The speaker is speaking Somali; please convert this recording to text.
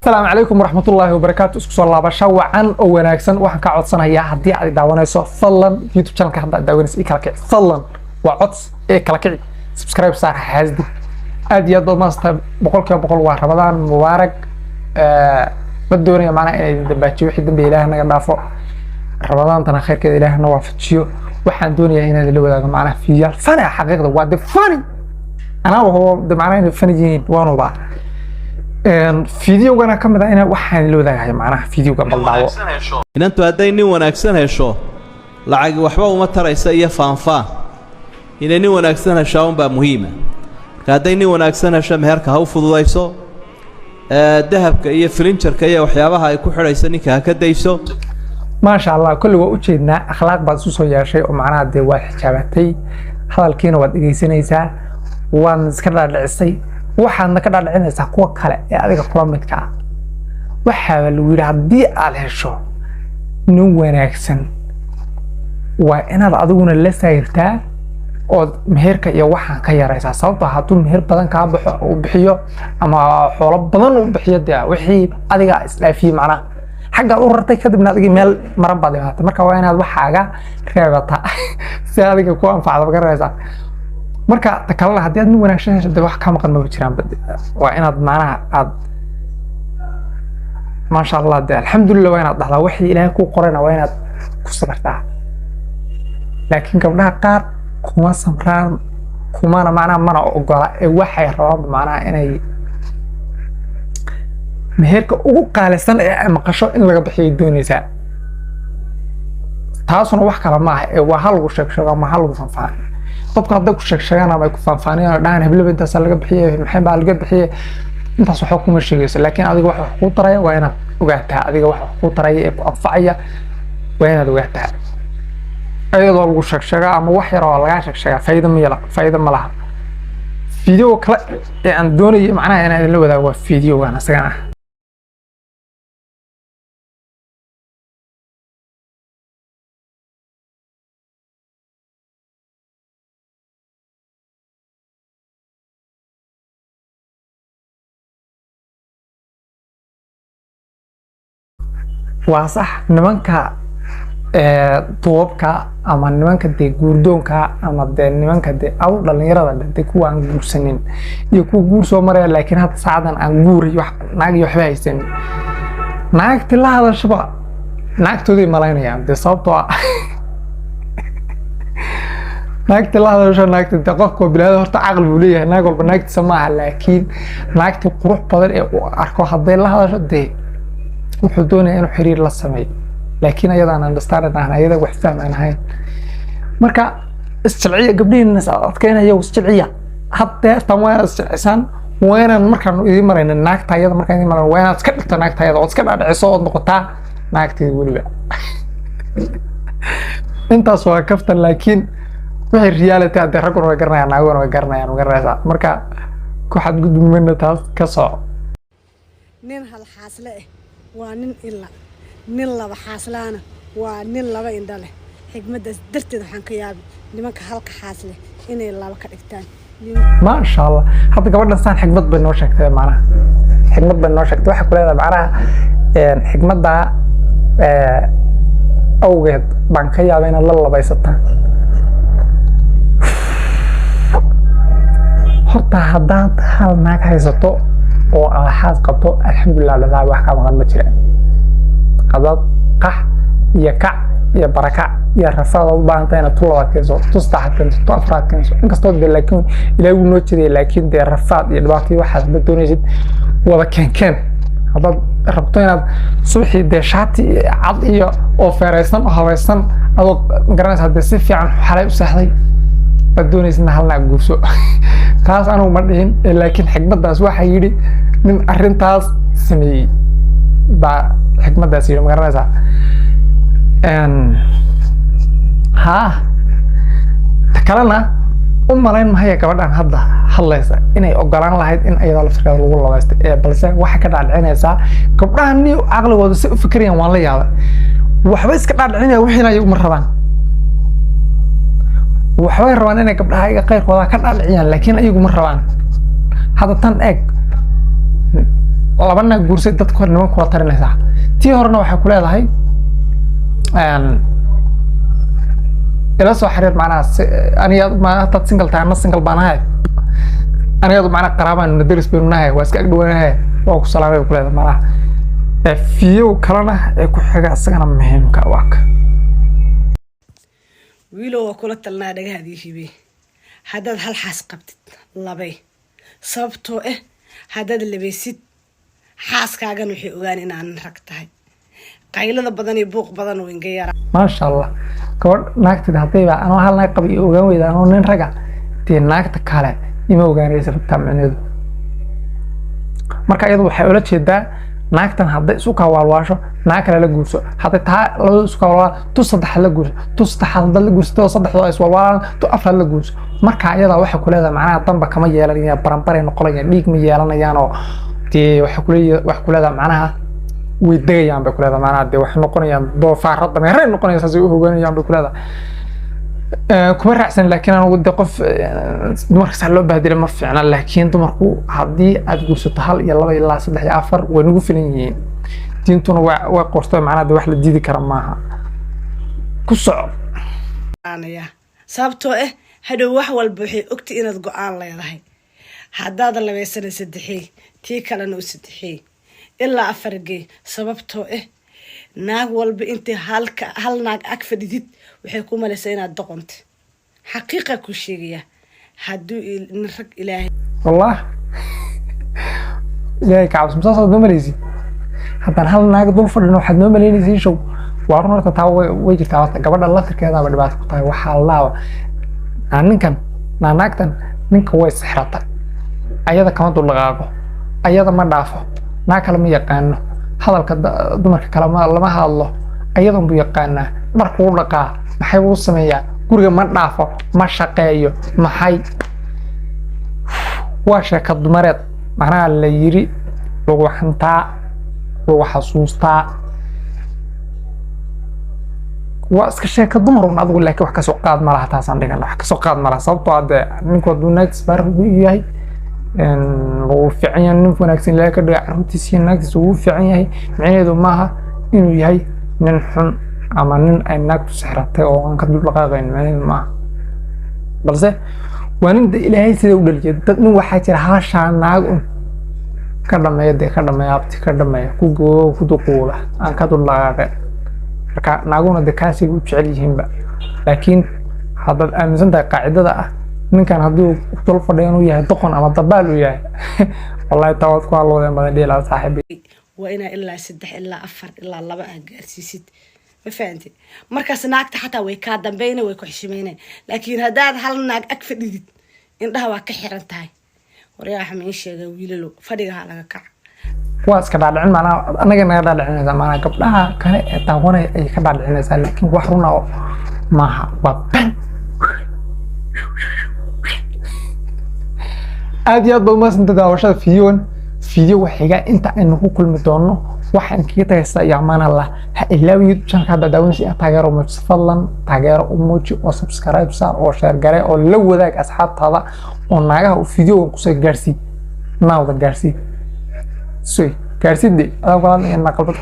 السلام عليكم ورحمة الله وبركاته. اسكو صلى الله بشوا عن أو وناكسن وحن كعطسنا يا حدي عدي داونيسو فلان يوتيوب channel كحد داونيس إيه كلاكي فلان وعطس إيه كلاكي سبسكرايب صار حازدي أدي يضل ماستر بقول كيا بقول واحد رمضان مبارك بدوني معنا إن دبتشي وحد دم بإلهنا قدافو رمضان تنا خير كذا إلهنا وفتشيو وحن دنيا هنا اللي هو معنا فيها فنا حقيقة واد فاني أنا وهو ده معنا إن فاني جين وانو بقى فيديو أنا كم ده أنا وحنا لو ده يعني معناه فيديو قبل دعوة إن أنتوا هديني وناكسن هالشو لعج وحبا وما ترى يسيء فانفا إنني وناكسن هالشون بقى مهمة هديني وناكسن هالشم هرك هاو فضلايسو ذهب كأي فرنشر كأي وحيابها يكون حريصني كهكذا يسو ما شاء الله كل وجهنا أخلاق بسوس يا شيء ومعناه ده واحد شبهتي هذا الكين ودقي سنيسا ونذكر العصي waxaadna ka dhaadhicinaysaa kuwa kale ee adiga kula midka ah waxa lagu yiri hadii aad hesho nin wanaagsan waa inaad adiguna la sayrtaa oo meherka iyo waxaan ka yaraysaa sababtoo hadduu meher badan ka baxo oo bixiyo ama xoolo badan u bixiyo wixii adiga islaafiye macnaha xagga u rartay kadibna adiga meel maran baad imaatay marka waa inaad waxaaga reebataa si adiga ku anfacdo garanaysaa marka takalla hadii aad wanaagsan hesho wax ka maqan ma jiraan waa inaad macnaha aad ma sha Allah alxamdulillah waa inaad dhaxdaa wixii Ilaahay ku qorayna waa inaad ku sabartaa laakiin gabdhaha qaar kuma samraan kumana macnaha mana ogola ee waxay rabaan macnaha inay meherka ugu qaalisan ee maqasho in laga bixiyo doonaysaa taasuna wax kala ma ah ee waa hal lagu sheego ma hal lagu fanfaan dadku hadda ku sheegsheegaan ama ku faanfaanayaan dhaan hablaba intaas laga bixiyay maxay baa laga bixiyay intaas waxa kuma sheegayso laakiin adiga waxa ku taray waa inaad ogaataa adiga waxa ku taray ee ku anfacaya waa inaad ogaataa ayadoo lagu sheegsheegaa ama wax yar oo laga sheegsheegaa faa'iido ma laha video kale ee aan doonayo macnaha inaan la wadaago waa video-gan asagana waa sax nimanka toobka ama nimanka de guurdoonka ama de nimanka de aw dhalinyarada de kuwa aan guursanin iyo kuwa guur soo maray laakiin hadda saacadan aan guuray wax naag iyo waxba haysan naagti la hadashaba naagtoodii malaynayaan de sababtoo naagti la hadasho naagti de qofka bilaad horta aqal buu leeyahay naag walba naagti samaaha laakiin naagti qurux badan ee uu arko hadday la hadasho de wuxuu doonayaa inuu xiriir la sameeyo laakiin ayadaan understand aan ayada wax fahmaan ahayn marka isjilciya gabdhihiina adkeynaya isjilciya hadda tan waa isjilcisan waana markaan idin marayna naagta ayada markaan idin marayna waana iska dhigto naagta ayada oo iska dhaadhiciso oo noqotaa naagtii waliba intaas waa kaftan laakiin wixii reality hadda raguna way garanayaan naaguna way garanaysaa marka ku xadgudubmayna taas ka soo nin hal xaasle waa nin illa nin laba xaaslaana waa nin laba indha leh xigmadaas darteed waxaan ka yaabi nimanka halka xaasle inay laba ka dhigtaan ma sha Allah hadda gabadhan saan xigmad bay noo sheegtay macnaha xigmad bay noo sheegtay waxa ku leedahay macnaha xigmada awgeed baan ka yaabay inaad la labaysataan horta haddaad hal naag haysato oo aad qabto alxamdulillah la wax ka maqan ma jiraan qadad qax iyo kac iyo baraka iyo rafaad u baahan tahay inaad tulada keenso tustaxad keenso tu afraad keenso inkastoo de laakiin ilaahay uu noo jeediyay laakiin de rafaad iyo dhibaato waxaad doonaysid wada keen haddaad rabto inaad suuxii de shaati cad iyo oo feeraysan oo habaysan adoo garanaysa hadda si fiican xalay u saxday baad doonaysidna hal naag guurso taas anigu ma dhihin laakiin xigmadaas waxa yidhi nin arrintaas sameeyey baa xigmadaas yidhi ma garanaysaa kalena u malayn mahaya gabadhan hadda hadlaysa inay ogolaan lahayd in ayadoo laftirkeeda lagu labaysto balse waxay ka dhaadhicinaysaa gabdhahan ni caqligooda si u fikirayaan waan la yaabay waxba iska dhaadhicinaya wixiina ayagu ma rabaan waxbay rabaan inay gabdhaha iga qayrkooda ka dhaadhiciyaan laakiin ayagu ma rabaan hadda tan eeg laba naag guursay dadka hor niman kula tarinaysaa tii horena waxay ku leedahay ila soo xiriir macnaha aniga ma dad single tahay single baan ahay aniga macnaha qaraabaan nadaris baan nahay waa iska agdhawanahay waa ku salaamay ku leedahay macnaha fiyo kalena ee ku xiga asagana muhiimka waak wiilo waa kula talnaa dhagahaadii hibe haddaad hal xaas qabtid labay sababtoo haddaad labaysid xaaskaagan waxay ogaan inaan rag tahay qaylada badan iyo buuq badan oo inga yara maasha Allah gabadh naagtida hadayba anoo hal naag qabi ogaan weyda anoo nin raga tii naagta kale ima ogaanaysa tamcineedu marka iyadu waxay ula jeedaa naagtan hadday isu ka waalwaasho naag kale la guurso hadday taa labada isu ka waalwaa tu saddex la guurso tu saddex la guurso saddexdoo is waalwaalaan tu afar la guurso marka iyada waxay ku leedahay macnaha damba kama yeelanayaan baranbaray noqonayaan dhiig ma yeelanayaan oo tii waxay ku leedahay macnaha way degayaan bay ku leedahay macnaha dee waxay noqonayaan doofaarada meeray noqonayaan saasay u hogaanayaan bay ku leedahay kuma raacsan laakiin anigu de qof dumarka sax loo bahdilay ma fiicna laakiin dumarku haddii aad guursato hal iyo laba ilaa saddex iyo afar way nagu filan yihiin diintuna waa qortay macnaha de wax la diidi kara maaha ku soco sababtoo hadhow wax walba waxay ogtay inaad go'aan leedahay haddaad labaysana saddexii tii kalena u saddexii ilaa afargee sababtoo naag walba intii hal naag ag fadhidid waxay ku malaysaa inaad doqonta xaqiiqa ku sheegaya hadduu rag ilaahay والله إلهي كعبس مسلسل نوماليزي حتى هل ناق دول فرنا واحد نوماليزي شو وارنا تتاوي ويجي تعاطى قبل الله تركي هذا بدي بعد كتاي وحلا نكن ناقتن نك كويس حرطة أيضا كمان دول لغاقو أيضا ما دافع ناكل ما يقانه هذا الدمر كلام الله ما الله أيضا بيقانه مركو لقى محيو السمية كوري ما دافع ما شقيه ما حي واشك الدمرات معناها اللي يري لو حنتا لو حسوستا واسك شيك الدمر ونقول لك wax ka soo qaad malaha taasan dhigan wax ka soo qaad malaha sababtoo ah ninku duunaad isbar yahay oo fiican nin wanaagsan la ka dhiga runtiisa naagtiisa uu fiican yahay macnaheedu maaha inuu yahay nin xun ama nin ay naagtu sixratay oo aan ka dul dhaqaaqayn macnaheedu maaha balse وأنا إلهي سيد ودلجي nin waxaa jira haashaan naag ka dhameeya abti ka dhameeya ku duquula aan ka dul laqaaqay marka naaguna de kaasi u jecel yihiinba laakiin haddaad aaminsan tahay qaacidada ah ninkan hadduu dul fadhiyo inuu yahay doqon ama dabaal uu yahay wallahi tawaad ku halowdeen badan dhiilaa saaxiibi waa inaa ilaa 3 ilaa 4 ilaa 2 aad gaarsiisid ما فهمتي مركز ناقت حتى ويكاد بينه ويكحشمينه لكن هذا هل ناق أكفديد إن ده وكحير انتهي ورياح من الشيء ويلو فريقها على كع واس كذا العلم أنا جينا كذا العلم زمان قبلها كان تاونا أي كذا العلم لكن وحرنا معها وبن أدي أضمن أنت داوشة فيديو وحاجة أنت إنه كل مدونه waxaan kii tagaysa yaamaan Allah ha ilaawi channelka hada daawanaysa taageero muuji fadlan taageero u muuji oo subscribe saar oo share gare oo la wadaag asxaabtaada oo naagaha u video ku soo gaarsi naawda gaarsi soo gaarsidii aad qalan in naqalbad